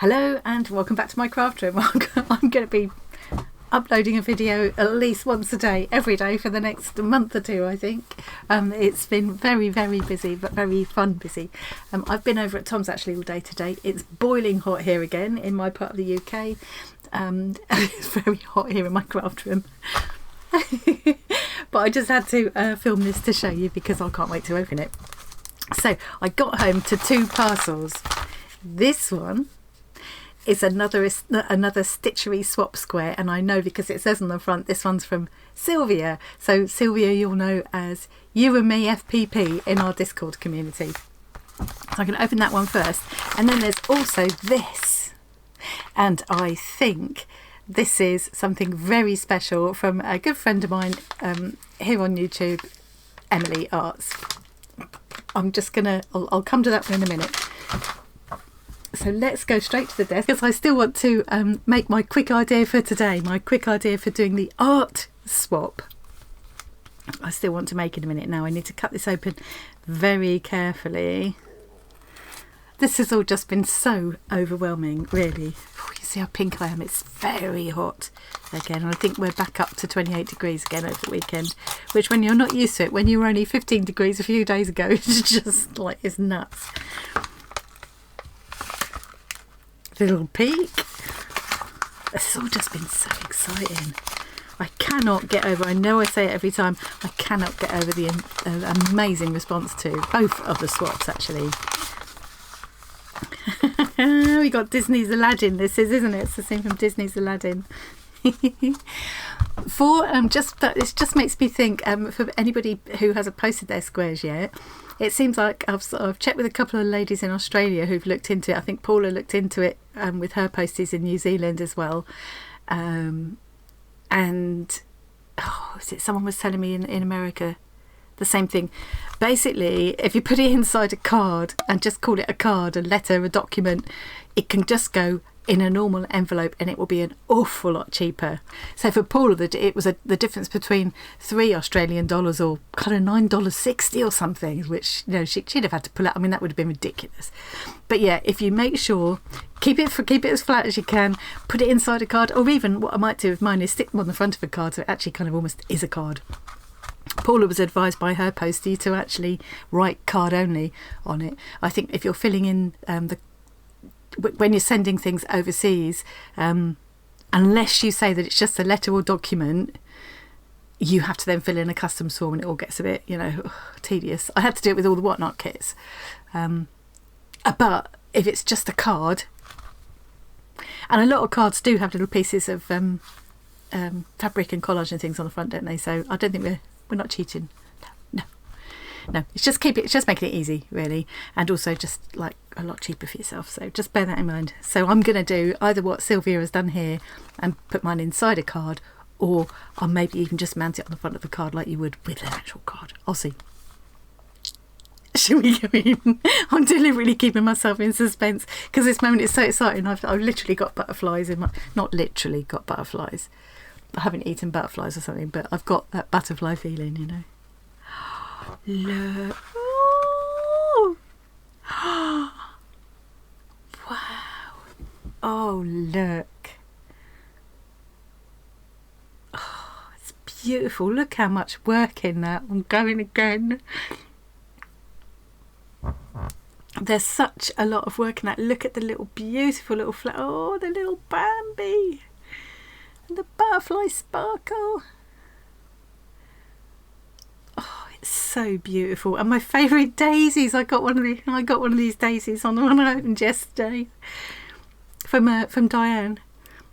Hello and welcome back to my craft room. I'm going to be uploading a video at least once a day, every day for the next month or two, I think. It's been very, very busy, but very fun busy. I've been over at Tom's actually all day today. It's boiling hot here again in my part of the UK. It's very hot here in my craft room. But I just had to film this to show you because I can't wait to open it. So I got home to two parcels. This one is another Stitchery swap square, and I know because it says on the front this one's from Sylvia. So Sylvia you'll know as You and Me FPP in our Discord community. I'm going to open that one first, and then there's also this, and I think this is something very special from a good friend of mine here on YouTube, Emily Arts. I'll come to that one in a minute. So let's go straight to the desk because I still want to make my quick idea for today, my quick idea for doing the art swap. I still want to make in a minute. Now I need to cut this open very carefully. This has all just been so overwhelming, really. Oh, you see how pink I am? It's very hot again. I think we're back up to 28 degrees again over the weekend, which when you're not used to it, when you were only 15 degrees a few days ago, it's just like, it's nuts. Little peek. This has all just been so exciting. I cannot get over, I know I say it every time, I cannot get over the amazing response to both of the swaps actually. We got Disney's Aladdin, this is, isn't it? It's the same from Disney's Aladdin. It just makes me think, for anybody who hasn't posted their squares yet, it seems like I've checked with a couple of ladies in Australia who've looked into it. I think Paula looked into it with her posties in New Zealand as well. Someone was telling me in America the same thing. Basically, if you put it inside a card and just call it a card, a letter, a document, it can just go in a normal envelope and it will be an awful lot cheaper. So for Paula, it was the difference between $3 Australian or kind of $9.60 or something, which, you know, she'd have had to pull out. I mean, that would have been ridiculous. But yeah, if you make sure, keep it as flat as you can, put it inside a card, or even what I might do with mine is stick them on the front of a card so it actually kind of almost is a card. Paula was advised by her postie to actually write card only on it. I think if you're filling in when you're sending things overseas, unless you say that it's just a letter or document, you have to then fill in a customs form and it all gets a bit, tedious. I had to do it with all the Whatnot kits. But if it's just a card, and a lot of cards do have little pieces of fabric and collage and things on the front, don't they? So I don't think we're not cheating. No, it's just making it easy, really, and also just like a lot cheaper for yourself. So just bear that in mind. So I'm going to do either what Sylvia has done here and put mine inside a card, or I'll maybe even just mount it on the front of the card like you would with an actual card. I'll see. Shall we go in? I'm deliberately keeping myself in suspense because this moment is so exciting. I've literally got butterflies in my... Not literally got butterflies. I haven't eaten butterflies or something, but I've got that butterfly feeling, you know. Look. Oh. Wow. Oh, look. Oh, it's beautiful. Look how much work in that. I'm going again. There's such a lot of work in that. Look at the little beautiful little flower. Oh, the little Bambi. And the butterfly sparkle. It's so beautiful, and my favourite daisies. I got one of these daisies on the one I opened yesterday from Diane.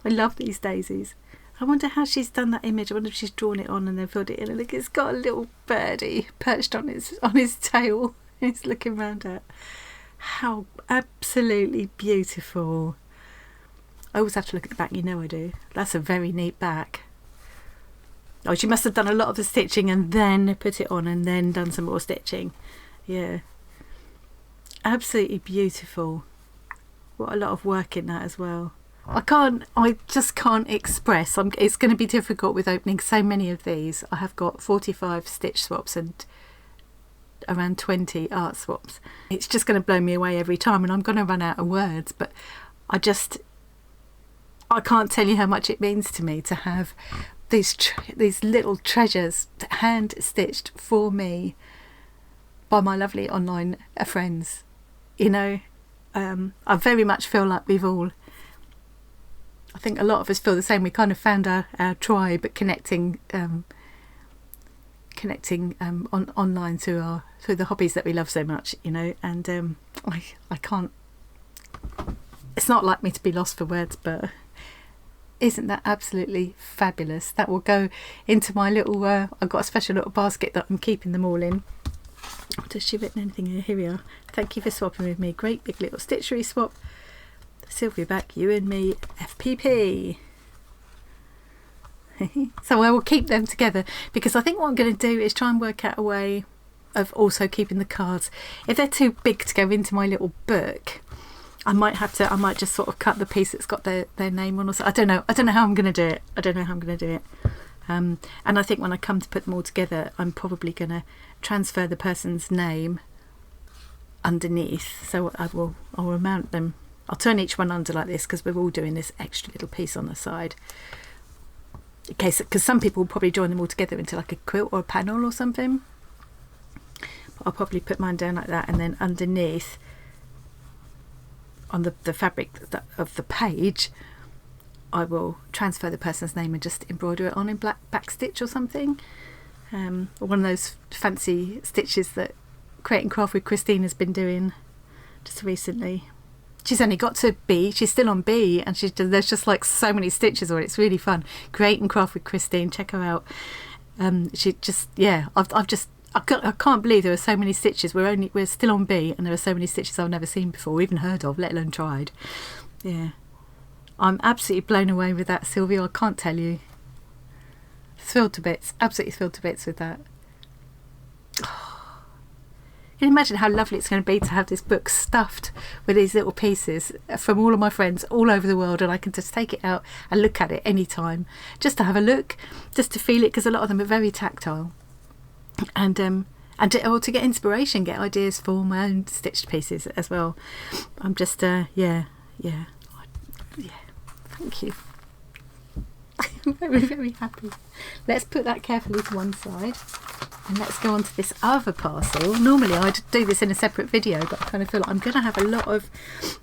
I love these daisies. I wonder how she's done that image. I wonder if she's drawn it on and then filled it in. And look, it's got a little birdie perched on his tail. It's looking round at. How absolutely beautiful! I always have to look at the back. You know I do. That's a very neat back. Oh, she must have done a lot of the stitching and then put it on and then done some more stitching. Yeah. Absolutely beautiful. What a lot of work in that as well. I just can't express. It's going to be difficult with opening so many of these. I have got 45 stitch swaps and around 20 art swaps. It's just going to blow me away every time and I'm going to run out of words, but I can't tell you how much it means to me to have these little treasures hand stitched for me by my lovely online friends. You know, I very much feel like I think a lot of us feel the same. We kind of found our tribe connecting online through the hobbies that we love so much, you know. And I can't. It's not like me to be lost for words, but isn't that absolutely fabulous? That will go into my little. I've got a special little basket that I'm keeping them all in. What has she written anything here? Here we are. Thank you for swapping with me. Great big little Stitchery swap. Sylvia back, you and me, FPP. So I will keep them together, because I think what I'm going to do is try and work out a way of also keeping the cards. If they're too big to go into my little book, I might just sort of cut the piece that's got their name on, or so. I don't know how I'm going to do it. And I think when I come to put them all together, I'm probably going to transfer the person's name underneath. So I'll mount them. I'll turn each one under like this, because we're all doing this extra little piece on the side. In case, because some people will probably join them all together into like a quilt or a panel or something. But I'll probably put mine down like that, and then underneath on the fabric of the page, I will transfer the person's name and just embroider it on in black backstitch or something. Or one of those fancy stitches that Create and Craft with Christine has been doing just recently. She's only got to B, she's still on B, and there's just like so many stitches on it. It's really fun. Create and Craft with Christine, check her out. She just, yeah, I can't believe there are so many stitches. We're still on B, and there are so many stitches I've never seen before, even heard of, let alone tried. Yeah, I'm absolutely blown away with that, Sylvia. I can't tell you. Thrilled to bits, absolutely thrilled to bits with that. Can you imagine how lovely it's going to be to have this book stuffed with these little pieces from all of my friends all over the world, and I can just take it out and look at it anytime, just to have a look, just to feel it, because a lot of them are very tactile, and to get inspiration, get ideas for my own stitched pieces as well. I'm just yeah, thank you. I'm very, very happy. Let's put that carefully to one side, and let's go on to this other parcel. Normally I'd do this in a separate video, but I kind of feel like I'm going to have a lot of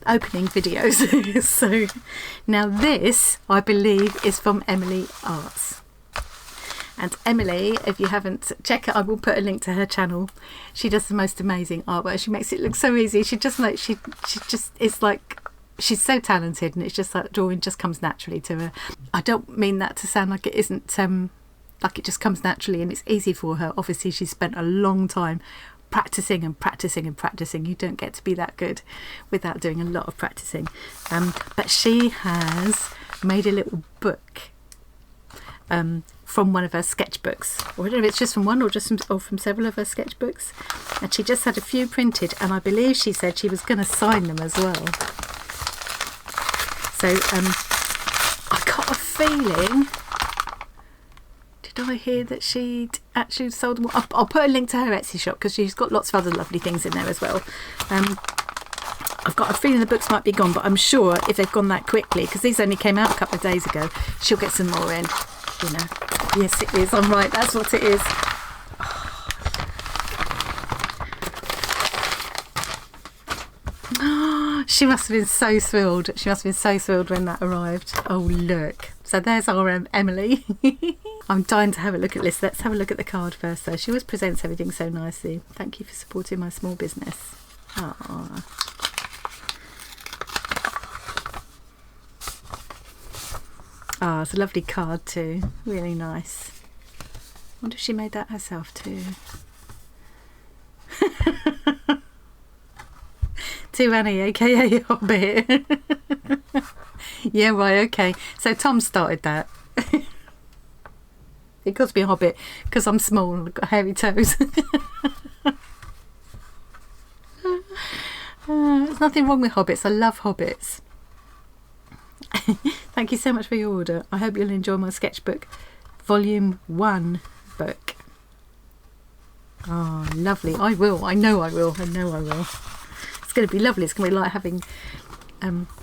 opening videos. So now this, I believe, is from Emily Arts. And Emily, if you haven't, check it. I will put a link to her channel. She does the most amazing artwork. She makes it look so easy. She just it's like, she's so talented, and it's just like drawing just comes naturally to her. I don't mean that to sound like it isn't, like it just comes naturally and it's easy for her. Obviously she's spent a long time practicing and practicing and practicing. You don't get to be that good without doing a lot of practicing. But she has made a little book from one of her sketchbooks, or I don't know if it's just from one or from several of her sketchbooks, and she just had a few printed, and I believe she said she was going to sign them as well. So I got a feeling, did I hear that she'd actually sold them? I'll put a link to her Etsy shop, because she's got lots of other lovely things in there as well. I've got a feeling the books might be gone, but I'm sure if they've gone that quickly, because these only came out a couple of days ago, she'll get some more in, you know. Yes, it is. I'm right. That's what it is. She must have been so thrilled. She must have been so thrilled when that arrived. Oh, look. So there's our Emily. I'm dying to have a look at this. Let's have a look at the card first, though. She always presents everything so nicely. Thank you for supporting my small business. Aww. Ah, it's a lovely card too. Really nice. I wonder if she made that herself too. To Annie, aka Hobbit. Yeah, right, okay. So Tom started that. It calls me a Hobbit because I'm small and I've got hairy toes. There's nothing wrong with hobbits. I love hobbits. Thank you so much for your order. I hope you'll enjoy my sketchbook volume 1 book. Oh, lovely. I will. I know I will. I know I will. It's going to be lovely. It's going to be like having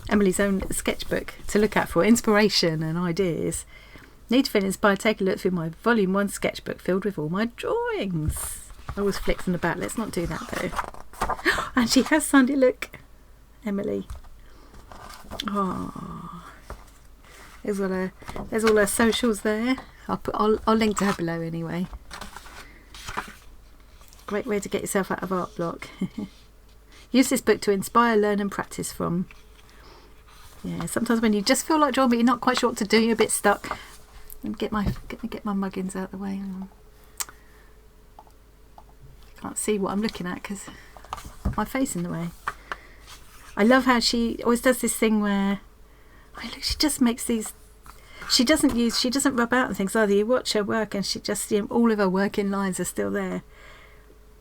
Emily's own sketchbook to look at for inspiration and ideas. Need to feel inspired? Take a look through my volume 1 sketchbook filled with all my drawings. I always flick them about. Let's not do that though. And she has signed it. Look, Emily. Oh, there's all her socials there. I'll link to her below anyway. Great way to get yourself out of art block. Use this book to inspire, learn and practice from. Yeah, sometimes when you just feel like drawing but you're not quite sure what to do, you're a bit stuck. Get my muggins out of the way. Can't see what I'm looking at because my face in the way. I love how she always does this thing where she just makes these. She doesn't rub out and things either. You watch her work and she just, all of her working lines are still there.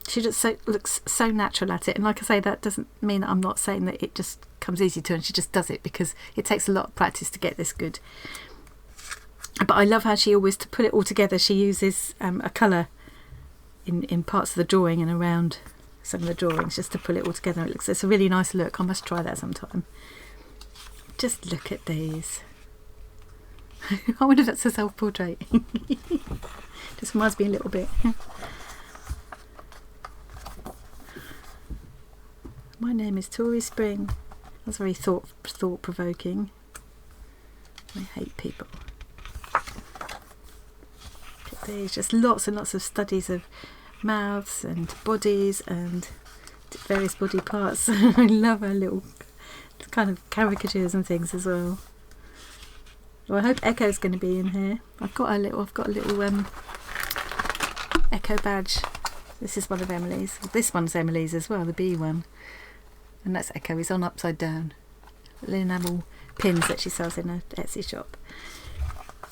She just looks so natural at it. And like I say, that doesn't mean that I'm not saying that it just comes easy to her and she just does it, because it takes a lot of practice to get this good. But I love how she always, to put it all together, she uses a colour in parts of the drawing and around some of the drawings just to pull it all together. It's a really nice look. I must try that sometime. Just look at these. I wonder if that's a self-portrait. Just reminds me a little bit. My name is Tori Spring. That's very thought-provoking. I hate people. Look at these. Just lots and lots of studies of mouths and bodies and various body parts. I love her little kind of caricatures and things as well. Well, I hope Echo's going to be in here. I've got a little Echo badge. This is one of Emily's. This one's Emily's as well, the B one. And that's Echo. He's on upside down. Little enamel pins that she sells in her Etsy shop.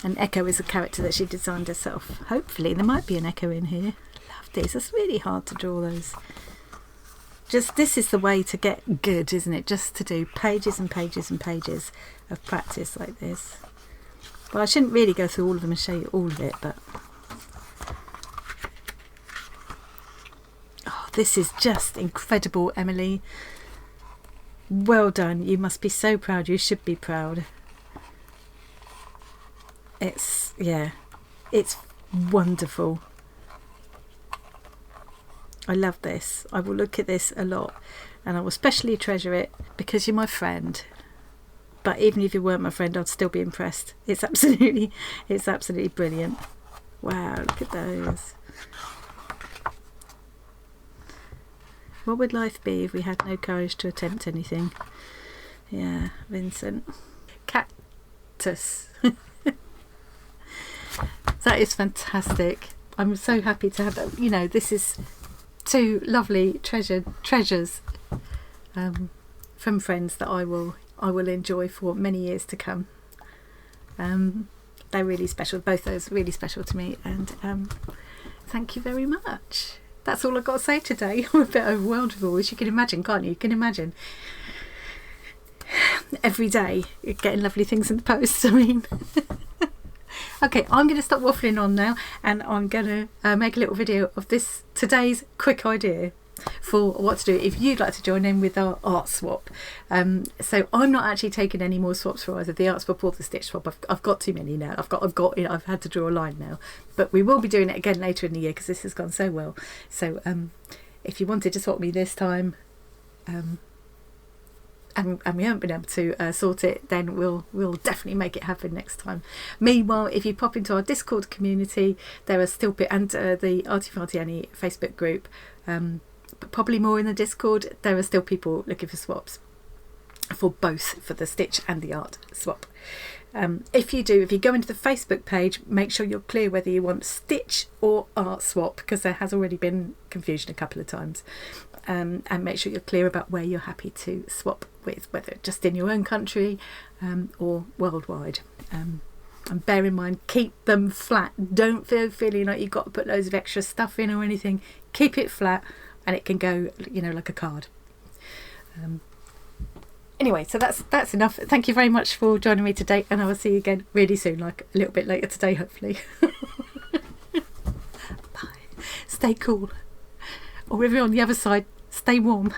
And Echo is a character that she designed herself. Hopefully there might be an Echo in here. Love these. It's really hard to draw those. This is the way to get good, isn't it? Just to do pages and pages and pages of practice like this. Well, I shouldn't really go through all of them and show you all of it, but oh, this is just incredible, Emily. Well done. You must be so proud. You should be proud. It's wonderful. I love this. I will look at this a lot and I will especially treasure it because you're my friend. But even if you weren't my friend, I'd still be impressed. It's absolutely brilliant. Wow, look at those. What would life be if we had no courage to attempt anything? Yeah, Vincent. Cactus. That is fantastic. I'm so happy to have that. You know, this is two lovely treasures from friends that I will enjoy for many years to come. They're really special. Both those are really special to me, and thank you very much. That's all I've got to say today. I'm a bit overwhelmed with all this. You can imagine, can't you? You can imagine every day getting lovely things in the post. I mean, okay, I'm going to stop waffling on now, and I'm going to make a little video of today's quick idea for what to do if you'd like to join in with our art swap. So I'm not actually taking any more swaps for either the art swap or the stitch swap. I've got too many now. I've had to draw a line now, but we will be doing it again later in the year because this has gone so well. So if you wanted to swap me this time, and we haven't been able to sort it, then we'll definitely make it happen next time. Meanwhile, if you pop into our Discord community, there are still and the Arty Farty Annie Facebook group, but probably more in the Discord, there are still people looking for swaps for both, for the stitch and the art swap. If you go into the Facebook page, make sure you're clear whether you want stitch or art swap, because there has already been confusion a couple of times. And make sure you're clear about where you're happy to swap with, whether just in your own country or worldwide. And bear in mind, keep them flat. Don't feel feeling like you've got to put loads of extra stuff in or anything. Keep it flat, and it can go, like a card. Anyway, so that's enough. Thank you very much for joining me today, and I will see you again really soon, like a little bit later today, hopefully. Bye. Stay cool. Or if you're on the other side, stay warm.